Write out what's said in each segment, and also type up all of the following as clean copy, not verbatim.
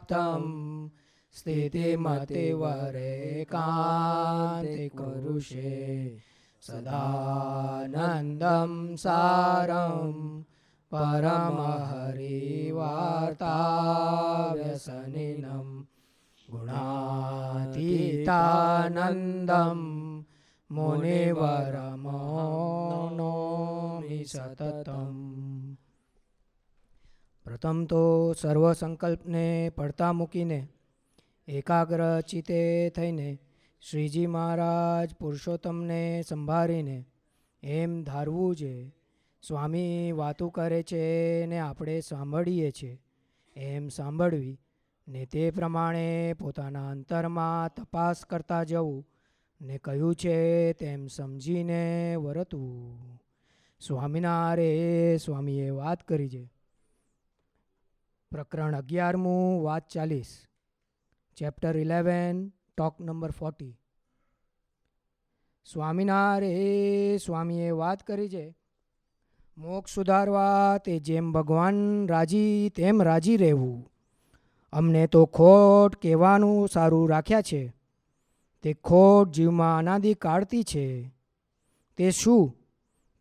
પ્રાપ્તમ સ્થિતિમતિવરે કાંતિ કરુષે સદાનંદમ સારમ પરમહરિવાર્તાવ્યસનિનમ ગુણાતીતાનંદમ મુનિવરમનોમિ સતતમ. પ્રથમ તો સર્વ સંકલ્પને પડતા મૂકીને એકાગ્ર ચિત્તે થઈને શ્રીજી મહારાજ પુરુષોત્તમને સંભાળીને એમ ધારવું છે સ્વામી વાતું કરે છે ને આપણે સાંભળીએ છીએ એમ સાંભળવી ને તે પ્રમાણે પોતાના અંતરમાં તપાસ કરતા જવું ને કહ્યું છે તેમ સમજીને વર્તવું. સ્વામિનારાયણ સ્વામીએ વાત કરી છે. પ્રકરણ 11મું વાત 40, ચેપ્ટર 11, ટોક નંબર 40. સ્વામિનારાયણ સ્વામીએ વાત કરી છે મોક્ષ સુધારવા તે જેમ ભગવાન રાજી તેમ રાજી રહેવું. અમને તો ખોટ કહેવાનું સારું રાખ્યા છે. તે ખોટ જીવમાં અનાદિકાળથી છે. તે શું?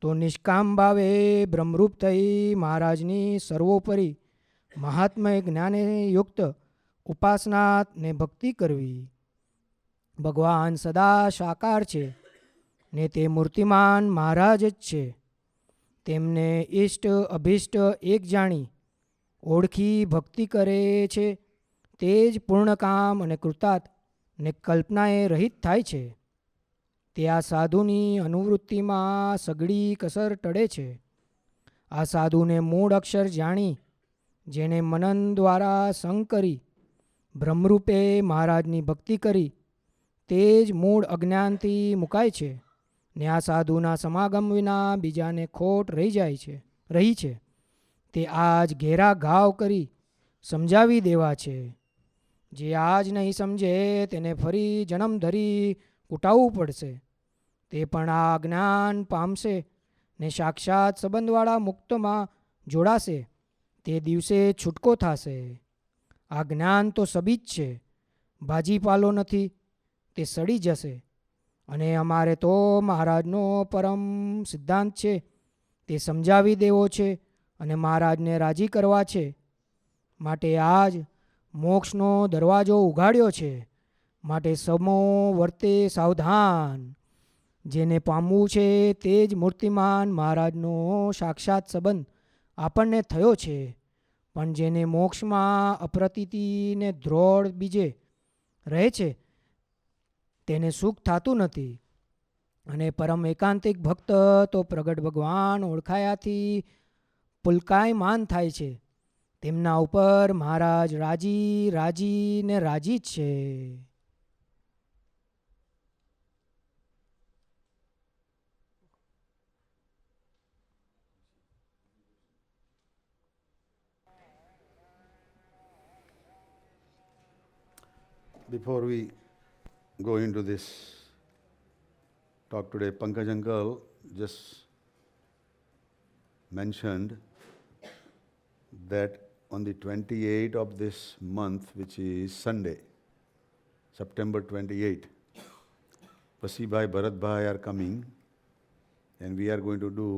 તો નિષ્કામ ભાવે બ્રહ્મરૂપ થઈ મહારાજની સર્વોપરી મહાત્મય જ્ઞાને યુક્ત ઉપાસના ને ભક્તિ કરવી. ભગવાન સદા સાકાર છે ને તે મૂર્તિમાન મહારાજ જ છે. તેમને ઇષ્ટ અભિષ્ટ એક જાણી ઓળખી ભક્તિ કરે છે તે જ પૂર્ણકામ અને કૃતાર્થ ને કલ્પનાએ રહિત થાય છે. તે આ સાધુની અનુવૃત્તિમાં સઘળી કસર ટળે છે. આ સાધુને મૂળ અક્ષર જાણી જેને મનન દ્વારા સંગ કરી બ્રહ્મરૂપે મહારાજની ભક્તિ કરી તે જ મૂળ અજ્ઞાનથી મુકાય છે ને આ સાધુના સમાગમ વિના બીજાને ખોટ રહી છે. તે આજ ઘેરા ઘાવ કરી સમજાવી દેવા છે. જે આજ નહીં સમજે તેને ફરી જન્મ ધરી કૂટાવવું પડશે. તે પણ આ જ્ઞાન પામશે ને સાક્ષાત સંબંધવાળા મુક્તમાં જોડાશે. તે દિવસે છૂટકો થશે. આ જ્ઞાન તો સબીજ છે, ભાજીપાલો નથી. તે સડી જશે. અને અમારે તો મહારાજનો પરમ સિદ્ધાંત છે તે સમજાવી દેવો છે અને મહારાજને રાજી કરવા છે. માટે આજ મોક્ષનો દરવાજો ઉઘાડ્યો છે. માટે સમો વર્તે સાવધાન. જેને પામવું છે તે જ મૂર્તિમાન મહારાજનો સાક્ષાત સંબંધ આપણને થયો છે. પણ જેને મોક્ષમાં અપ્રતીતિને દ્રોડ બીજે રહે છે તેને સુખ થતું નથી. અને પરમ એકાંતિક ભક્ત તો પ્રગટ ભગવાન ઓળખાયાથી પુલકાયમાન થાય છે. તેમના ઉપર મહારાજ રાજી ને રાજી જ છે. Before we go into this talk today, Pankaj uncle just mentioned that on the 28th of this month, which is Sunday, September 28, Pasibhai, Bharatbhai are coming and we are going to do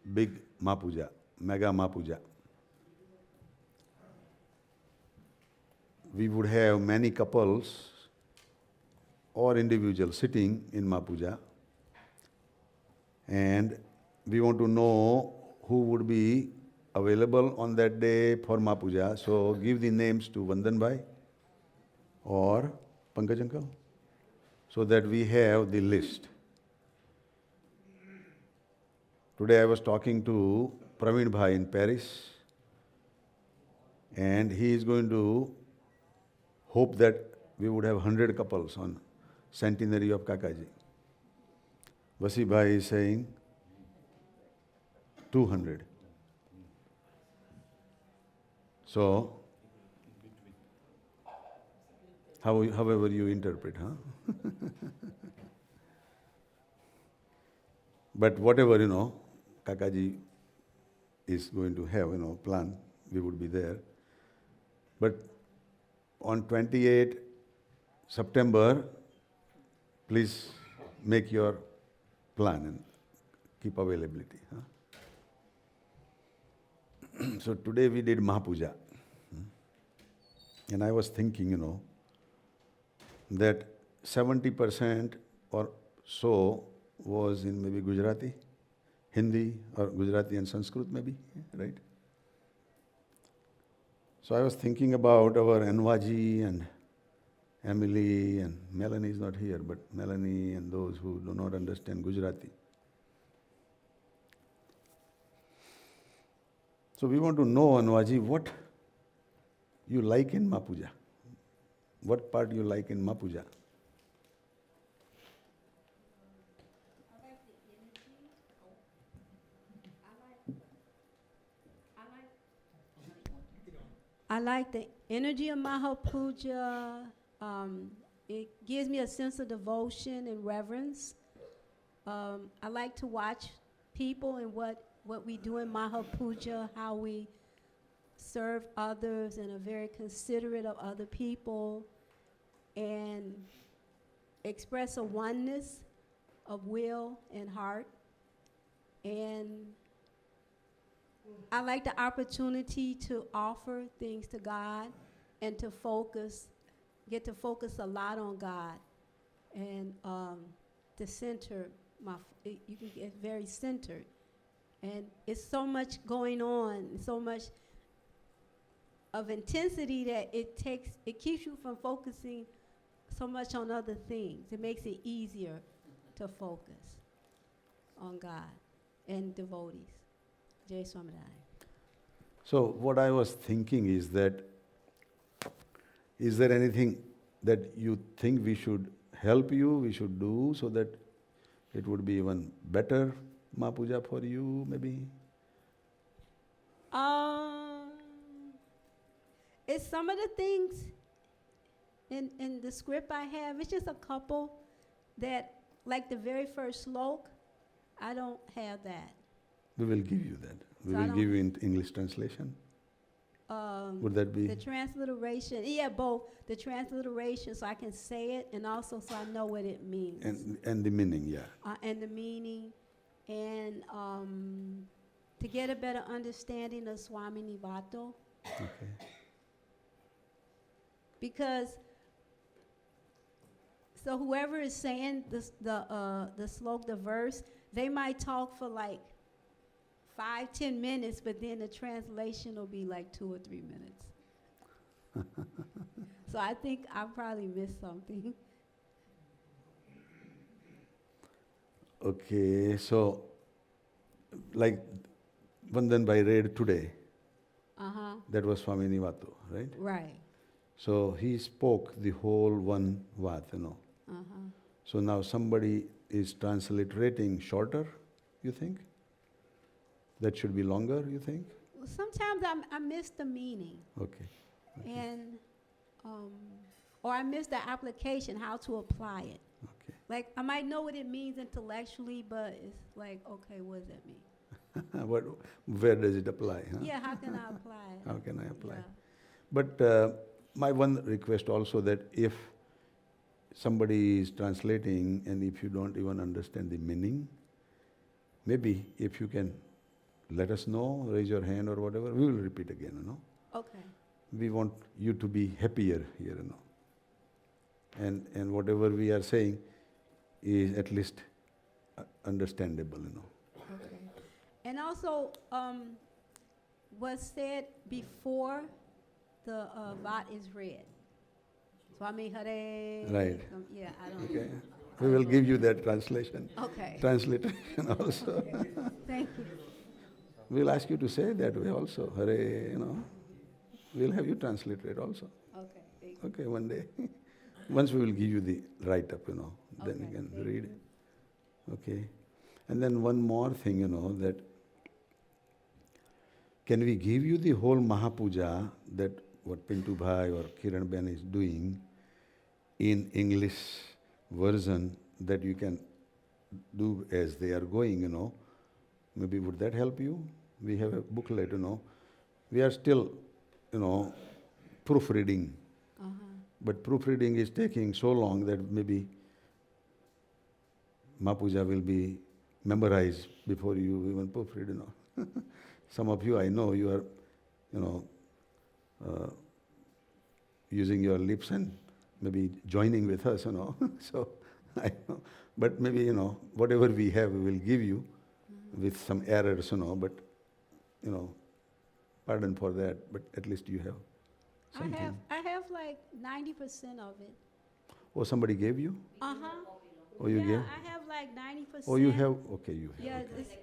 big Mapuja, mega Mapuja. We would have many couples or individuals sitting in Mapuja, and we want to know who would be available on that day for Mapuja. So give the names to Vandan Bhai or Pankaj uncle so that we have the list. Today I was talking to Praveen Bhai in Paris, and he is going to hope that we would have 100 couples on centenary of Kakaji. Vasi Bhai is saying 200. So, however you interpret, huh? But whatever, Kakaji is going to have, plan, we would be there. But on 28 September, please make your plan and keep availability. Huh? So today we did Mahapuja. And I was thinking, that 70% or so was in maybe Gujarati, Hindi, or Gujarati and Sanskrit maybe, right? So I was thinking about our Anwaji and Emily, and Melanie is not here, but Melanie and those who do not understand Gujarati. So we want to know, Anwaji, what you like in Mapuja. What part you like in Mapuja? I like the energy of Mahapuja. It gives me a sense of devotion and reverence. I like to watch people and what we do in Mahapuja, how we serve others and are very considerate of other people and express a oneness of will and heart. And I like the opportunity to offer things to God and to get to focus a lot on God and to center you can get very centered. And it's so much going on, so much of intensity that it keeps you from focusing so much on other things. It makes it easier to focus on God and devotees. Jai Swami. So what I was thinking is that, is there anything that you think we should help you, we should do so that it would be even better Mahapuja for you, maybe? It's some of the things in the script I have. It's just a couple that, like the very first slok, I don't have that. We will give you that. We So I will don't- give you in English translation. Would that be? The transliteration, both the transliteration so I can say it and also so I know what it means. And the meaning, yeah. And the meaning, and to get a better understanding of Swami Vato. Okay. Because, so whoever is saying the slok, the verse, they might talk for like 5-10 minutes, but then the translation will be like 2 or 3 minutes. So I think I probably missed something. Okay, so like Vandan Bhai read today, that was Swami Vato, right? Right. So he spoke the whole one Vat, So now somebody is transliterating shorter, you think? That should be longer, you think? Well, sometimes I miss the meaning. Okay. And, or I miss the application, how to apply it. Okay. Like, I might know what it means intellectually, but it's like, okay, what does that mean? Where does it apply? Huh? Yeah, how can I apply it? How can I apply? Yeah. But my one request also that if somebody is translating and if you don't even understand the meaning, maybe if you can let us know, raise your hand or whatever, we will repeat again, Okay. We want you to be happier here, And whatever we are saying is at least understandable, Okay. And also, what's said before the Vat is read. Swami Hare. Right. Yeah, I don't. Okay? We will give you that translation. Okay. Transliteration also. Okay. Thank you. We'll ask you to say that way also. Hare, We'll have you translate it also. Okay. Thank you. Okay, one day. Once we will give you the write-up, then Okay, you can thank read you. it. Okay. And then one more thing, that can we give you the whole Mahapuja that what Pintu Bhai or Kiran Ben is doing in English version that you can do as they are going, Maybe would that help you? We have a booklet, We are still, proofreading But proofreading is taking so long that maybe Mapuja will be memorized before you even proofread, Some of you, I know, you are, uh, using your lips and maybe joining with us, So, I know. But maybe, whatever we have, we will give you with some errors, but, pardon for that, but at least you have something. I have like 90% of it. Oh, somebody gave you? Uh-huh. Oh, you Yeah, gave? I have like 90%. Oh, you have? Okay, you have. Yeah, Okay. it's,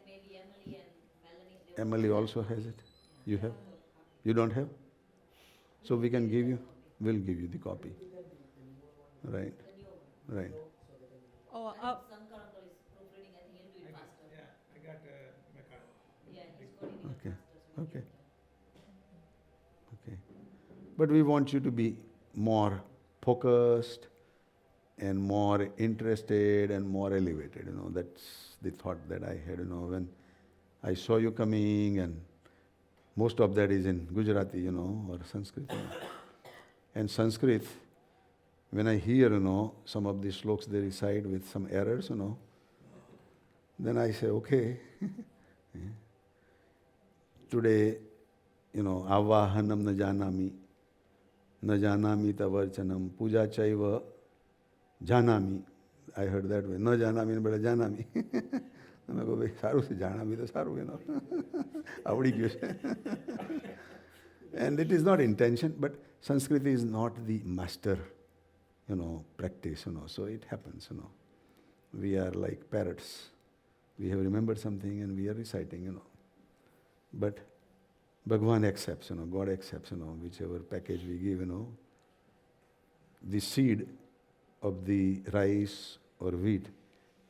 Emily also has it? You have? You don't have? So we can give you? We'll give you the copy. Right, right. oh, Okay, okay, okay. But we want you to be more focused and more interested and more elevated, That's the thought that I had, when I saw you coming, and most of that is in Gujarati, or Sanskrit. And Sanskrit, when I hear, some of these sloks they recite with some errors, then I say, okay, today, avahanam na janami tavarchanam, puja chaiva janami. I heard that way, na janami, but janami. મેં કહું ભાઈ સારું છે જાણામી તો સારું આવડી ગયું છે. And it is not intention, but Sanskrit is not the master, practice, so it happens, We are like parrots. We have remembered something and we are reciting, But Bhagwan accepts, God accepts, whichever package we give, The seed of the rice or wheat,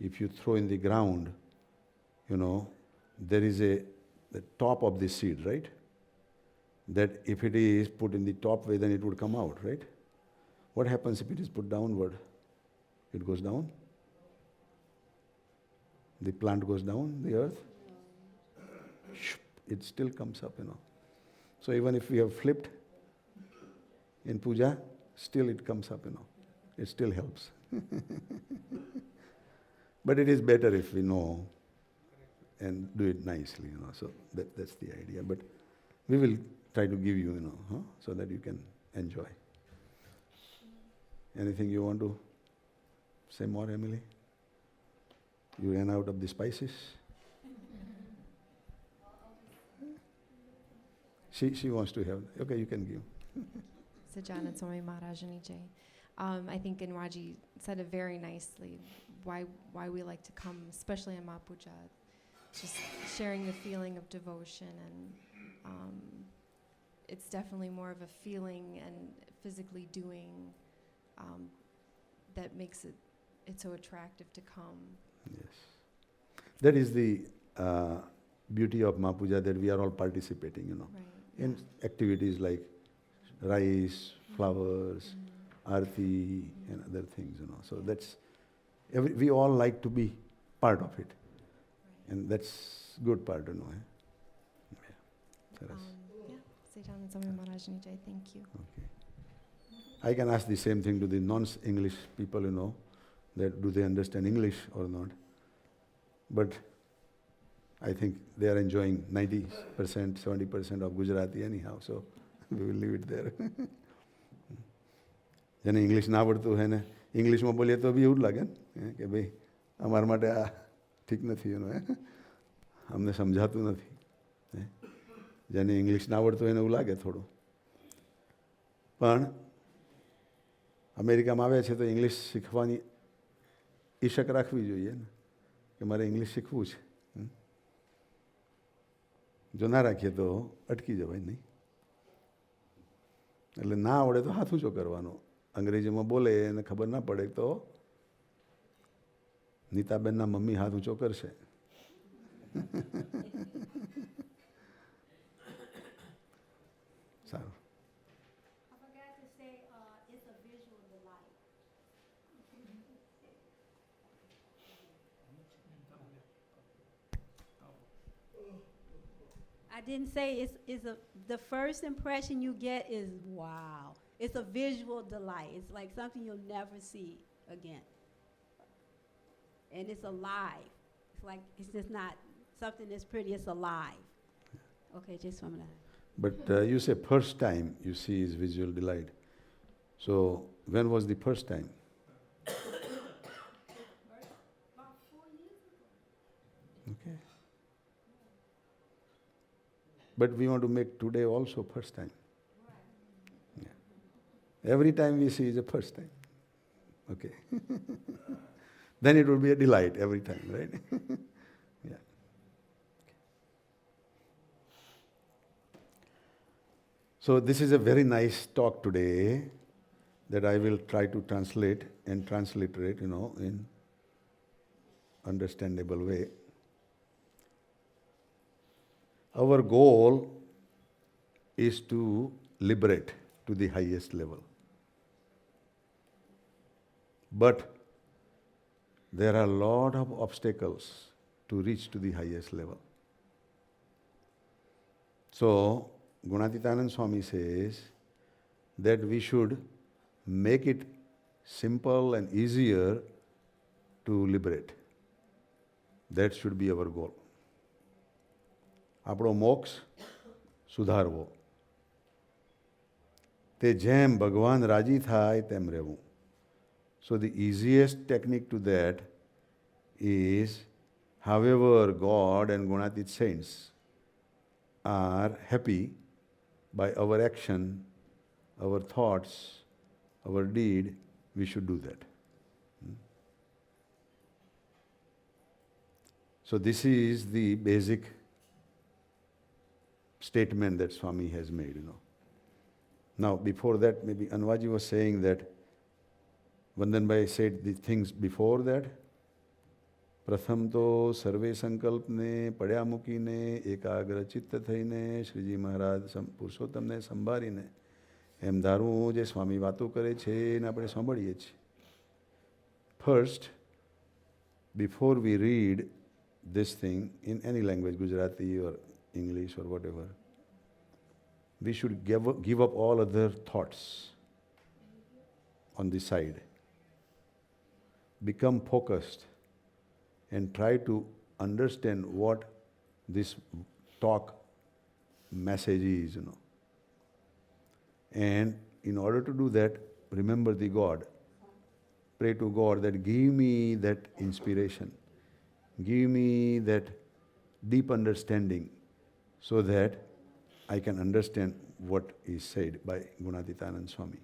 if you throw in the ground, there is the top of the seed, right? That if it is put in the top way, then it would come out, right? What happens if it is put downward? It goes down? The plant goes down, the earth? It still comes up, So even if we have flipped in puja, still it comes up, It still helps. But it is better if we know and do it nicely, So that's the idea. But we will try to give you, so that you can enjoy. Anything you want to say more, Emily? You ran out of the spices? She wants to have. Okay, you can give. Sajjana Swami Maharajani Jai. I think Inwaji said it very nicely, why we like to come, especially in Mapuja, just sharing the feeling of devotion, and it's definitely more of a feeling and physically doing that makes it so attractive to come. Yes. That is the beauty of Mapuja, that we are all participating, Right. in activities like rice, flowers, arti, and other things, So that's, we all like to be part of it. And that's good part, Yeah. Sajjana Swami Maharajani Jai, thank you. Okay. I can ask the same thing to the non-English people, that do they understand English or not. But I think they are enjoying 90%, 70% of Gujarati anyhow, so we will leave it there. જેને English ના આવડતું હોય ને ઇંગ્લિશમાં બોલીએ તો બી એવું જ લાગે ને કે ભાઈ અમારા માટે આ ઠીક નથી અમને સમજાતું નથી. જેને ઇંગ્લિશ ના આવડતું હોય એને એવું લાગે થોડું. પણ અમેરિકામાં આવ્યા છે તો ઇંગ્લિશ શીખવાની ઈશક રાખવી જોઈએ ને કે મારે ઇંગ્લિશ શીખવું છે. જો ના રાખીએ તો અટકી જવાય નહીં. એટલે ના આવડે તો હાથ ઊંચો કરવાનો. અંગ્રેજીમાં બોલે એને ખબર ના પડે તો નીતાબેનના મમ્મી હાથ ઊંચો કરશે. સારું. I forgot to say, it's a visual delight. I didn't say the first impression you get is wow. it's a visual delight. It's like something you'll never see again. And it's alive. It's like, it's just not something that's pretty, it's alive. Okay, just from that. But you say first time you see is visual delight. So when was the first time? Okay. But we want to make today also first time. Yeah. Every time we see is a first time. Okay. Then it will be a delight every time, right? Yeah. So this is a very nice talk today that I will try to translate and transliterate, in understandable way. Our goal is to liberate to the highest level. But there are a lot of obstacles to reach to the highest level. So, Gunatitanand Swami says that we should make it simple and easier to liberate. That should be our goal. આપણો મોક્ષ સુધારવો. તે જેમ ભગવાન રાજી થાય તેમ રહેવું. So the easiest technique to that is, however God and Gunatit saints are happy by our action, our thoughts, our deed, we should do that. So this is the basic statement that Swami has made, Now, before that, maybe Anwaji was saying that Vandanbhai said the things before that. પ્રથમ તો સર્વે સંકલ્પને પડ્યા મૂકીને એકાગ્ર ચિત્ત થઈને શ્રીજી મહારાજ પુરુષોત્તમને સંભાળીને એમ ધારવું જે સ્વામી વાતો કરે છે એને આપણે સાંભળીએ છીએ. First, before we read this thing in any language, Gujarati or English or whatever, we should give up all other thoughts on the side. Become focused and try to understand what this talk message is, And in order to do that, remember the God. Pray to God that give me that inspiration. Give me that deep understanding so that I can understand what is said by Gunatitanand Swami.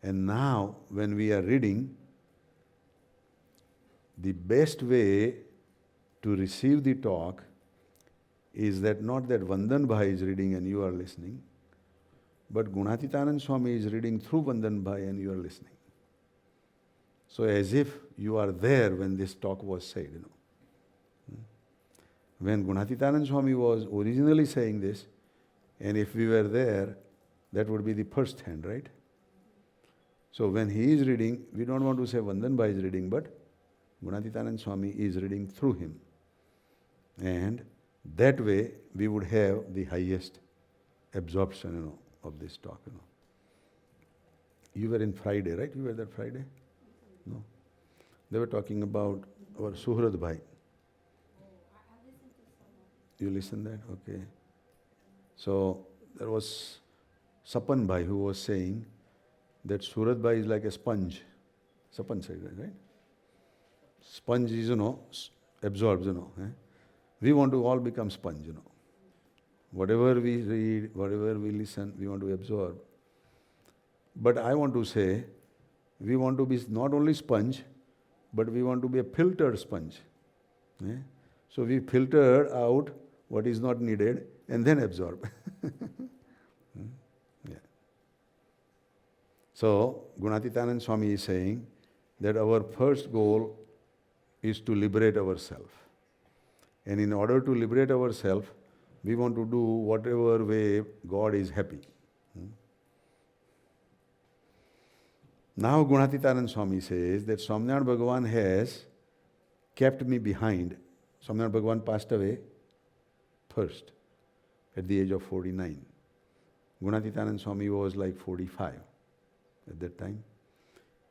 And now, when we are reading, the best way to receive the talk is that not that Vandan Bhai is reading and you are listening, but Gunatitanand Swami is reading through Vandan Bhai and you are listening. So as if you are there when this talk was said, When Gunatitanand Swami was originally saying this, and if we were there, that would be the first hand, right? So when he is reading, we don't want to say Vandan Bhai is reading, but Gunatitanand Swami is reading through him. And that way we would have the highest absorption, of this talk, You were in Friday, right? You were there Friday? No. They were talking about our Suhrad Bhai. You listened that? Okay. So there was Sapan Bhai who was saying that Surat Bhai is like a sponge. Sapan said that, right? Sponge is, absorbs, We want to all become sponge, Whatever we read, whatever we listen, we want to absorb. But I want to say, we want to be not only sponge, but we want to be a filtered sponge. So we filter out what is not needed and then absorb. Yeah. So Gunatitanand Swami is saying that our first goal is to liberate ourselves. And in order to liberate ourselves, we want to do whatever way God is happy. Now Gunatitanand Swami says that Swaminarayan Bhagavan has kept me behind. Swaminarayan Bhagavan passed away first. at the age of 49. Gunatitanand Swami was like 45 at that time.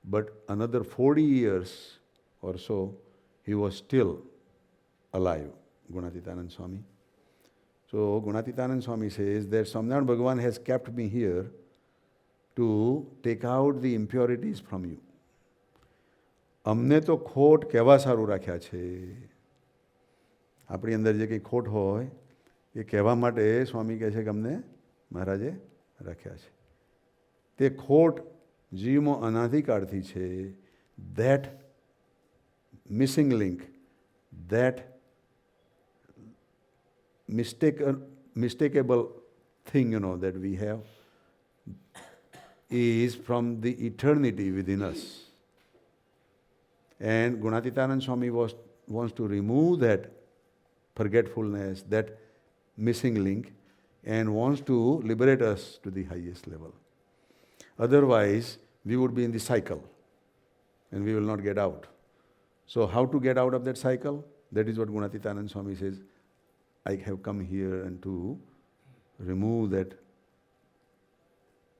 But another 40 years or so, he was still alive, Gunatitanand Swami. So Gunatitanand Swami says that Swaminarayan Bhagavan has kept me here to take out the impurities from you. અમને તો ખોટ કેવા સારું રાખ્યા છે. આપણી અંદર જે કંઈ ખોટ હોય એ કહેવા માટે સ્વામી કહે છે કે અમને મહારાજે રાખ્યા છે. તે ખોટ જીવમાં અનાધિકાળથી છે. That missing link, that mistakable thing, that we have is from the eternity within us. And Gunatitanand Swami wants to remove that forgetfulness, that missing link, and wants to liberate us to the highest level. Otherwise, we would be in the cycle and we will not get out. So how to get out of that cycle? That is what Gunatitanand Swami says. I have come here and to remove that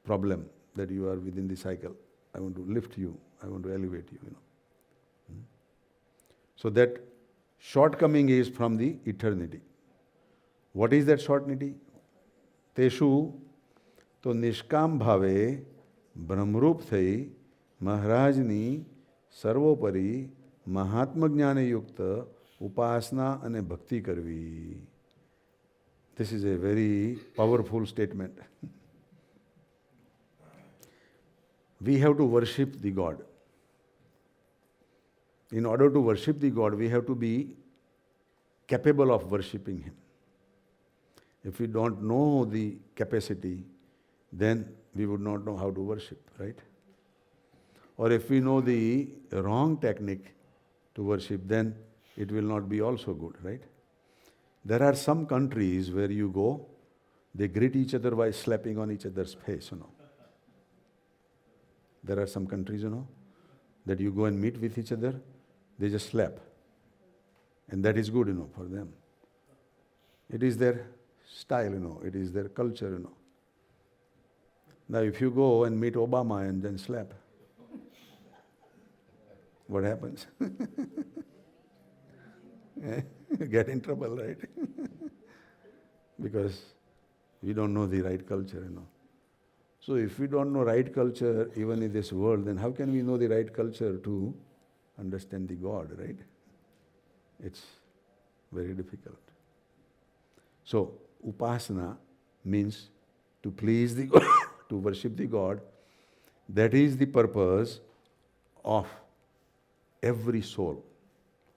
problem that you are within the cycle. I want to lift you. I want to elevate you, So that shortcoming is from the eternity. What is that shortcoming? Teshu to નિષ્કામ ભાવે બ્રહ્મરૂપ થઈ મહારાજની સર્વોપરી મહાત્મ જ્ઞાને યુક્ત ઉપાસના અને ભક્તિ કરવી. This is a very powerful statement. We have to worship the God. In order to worship the God, we have to be capable of worshipping Him. If we don't know the capacity, then we would not know how to worship, right? Or if we know the wrong technique to worship, then it will not be also good, right? There are some countries where you go, they greet each other by slapping on each other's face, There are some countries, that you go and meet with each other, they just slap. And that is good, for them. It is their style, it is their culture, Now if you go and meet Obama and then slap, what happens? Get in trouble, right? Because we don't know the right culture, So if we don't know right culture even in this world, then how can we know the right culture to understand the God, right? It's very difficult. So upasana means to please the God, to worship the God. That is the purpose of every soul.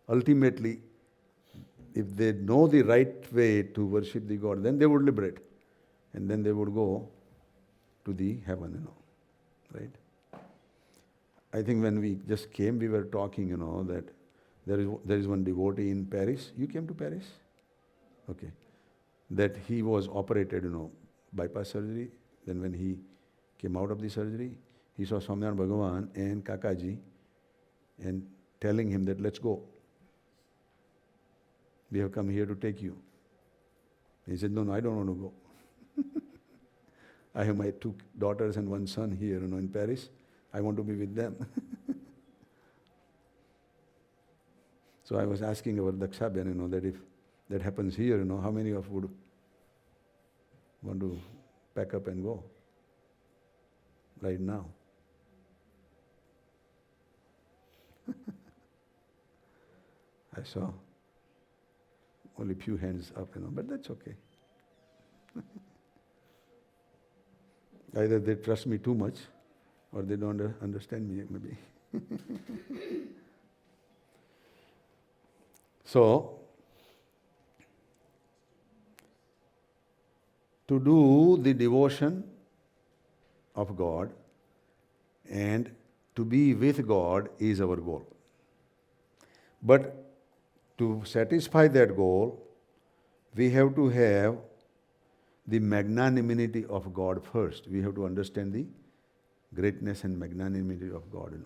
Ultimately, if they know the right way to worship the God, then they would liberate. And then they would go to the heaven, right? I think when we just came, we were talking, that there is one devotee in Paris. You came to Paris? Okay. That he was operated, bypass surgery. Then when he came out of the surgery, he saw Swaminarayan Bhagavan and Kakaji and telling him that, let's go. We have come here to take you. He said, no, I don't want to go. I have my 2 daughters and 1 son here, in Paris. I want to be with them. So I was asking our Dakshabhyan, that if that happens here, how many of would want to pack up and go right now? I saw only few hands up, but that's okay. Either they trust me too much or they don't understand me, maybe. So, to do the devotion of God and to be with God is our goal. But to satisfy that goal, we have to have the magnanimity of God first. We have to understand the greatness and magnanimity of God.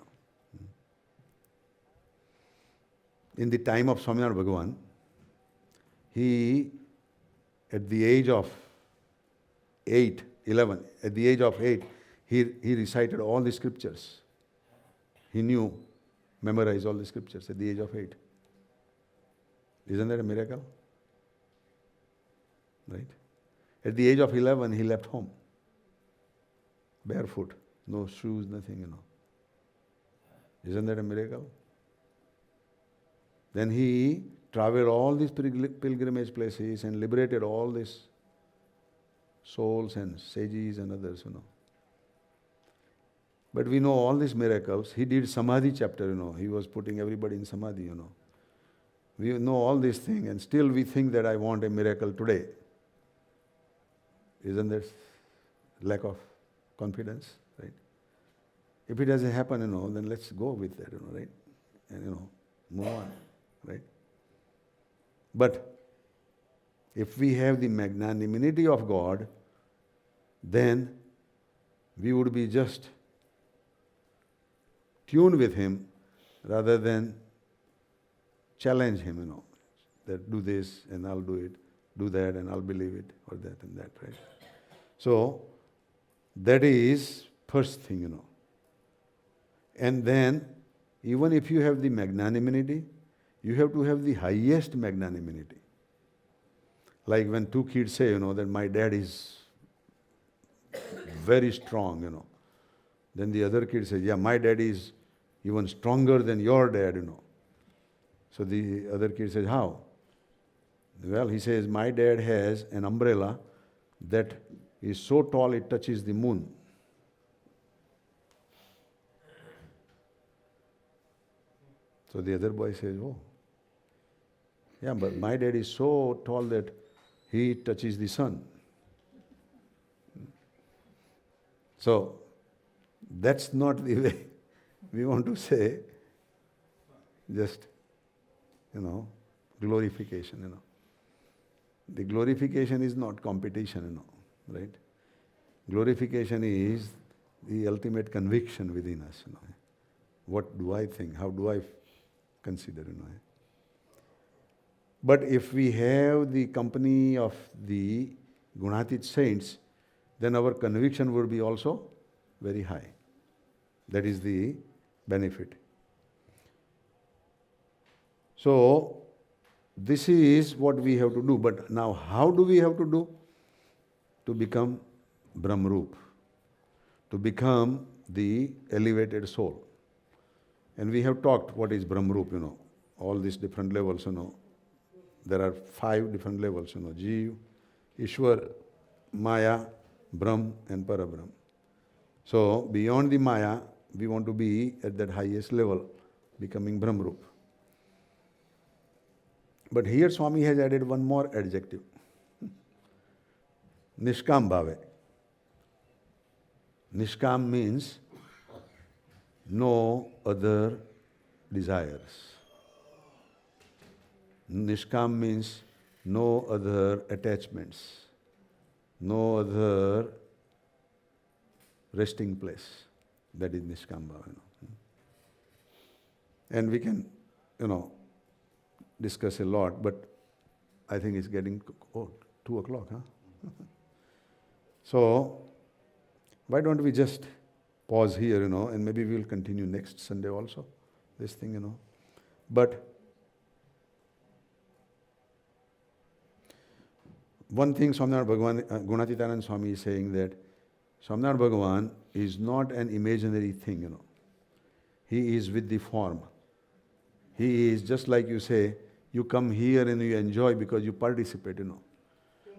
In the time of Swaminarayan Bhagavan, he, at the age of 11, at the age of 8, he recited all the scriptures. He knew, memorized all the scriptures at the age of 8. Isn't that a miracle? Right? At the age of 11, he left home. Barefoot, no shoes, nothing. Isn't that a miracle? Then he traveled all these pilgrimage places and liberated all these souls and sages and others. But we know all these miracles. He did Samadhi chapter, He was putting everybody in Samadhi, We know all these things and still we think that I want a miracle today. Isn't that lack of confidence, right? If it doesn't happen, then let's go with that, right? And, move on, right? But if we have the magnanimity of God, then we would be just tuned with Him rather than challenge Him, that do this and I'll do it, do that and I'll believe it, or that and that, right? So, that is first thing, And then, even if you have the magnanimity, you have to have the highest magnanimity. Like when two kids say, that my dad is very strong, Then the other kid says, yeah, my dad is even stronger than your dad, So the other kid says, how? Well, he says, my dad has an umbrella that is so tall it touches the moon. So the other boy says, oh, yeah, but my dad is so tall that he touches the sun. So, that's not the way we want to say, just, glorification, The glorification is not competition, right? Glorification is the ultimate conviction within us, What do I think? How do I consider, But if we have the company of the Gunatit saints, then our conviction would be also very high. That is the benefit. So, this is what we have to do. But now, how do we have to do? To become Brahmarup, to become the elevated soul. And we have talked what is Brahmarup, all these different levels, There are 5 different levels, Jeev, Ishwar, Maya, Brahm and Parabrahm. So, beyond the Maya, we want to be at that highest level, becoming Brahmarup. But here Swami has added one more adjective. Nishkam Bhave. Nishkam means no other desires. Nishkam means no other attachments, no other resting place. That is Nishkam Bhava. And we can, discuss a lot, but I think it's getting 2 o'clock, huh? So, why don't we just pause here, and maybe we'll continue next Sunday also, this thing, But one thing Swaminarayan Bhagavan, Gunatitanand Swami is saying that Swaminarayan Bhagavan is not an imaginary thing, He is with the form. He is just like you say, you come here and you enjoy because you participate,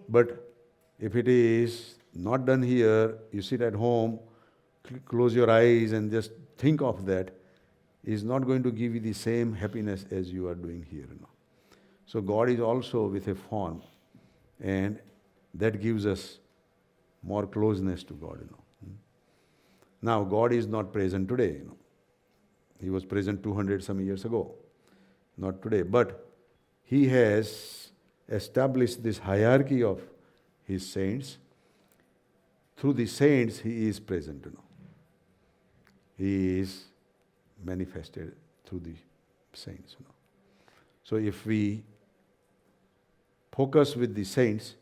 But if it is not done here, you sit at home, close your eyes and just think of that, is not going to give you the same happiness as you are doing here, So God is also with a form, and that gives us more closeness to God, Now God is not present today, He was present 200 some years ago, not today. But He has established this hierarchy of His saints. Through the saints, He is present, He is manifested through the saints, So if we focus with the saints,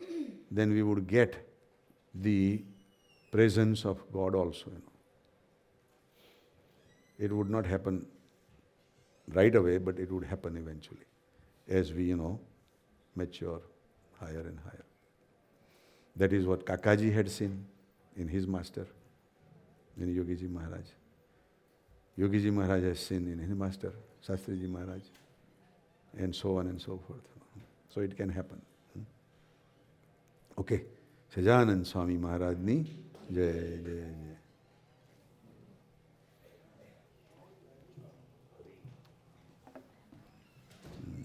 then we would get the presence of God also, It would not happen right away, but it would happen eventually as we, mature higher and higher. That is what Kakaji had seen in his master, in Yogiji Maharaj. Yogiji Maharaj has seen in his master, Shastriji Maharaj, and so on and so forth. So it can happen. Okay. Sajanand Swami Maharaj ni Jai Jai Jai.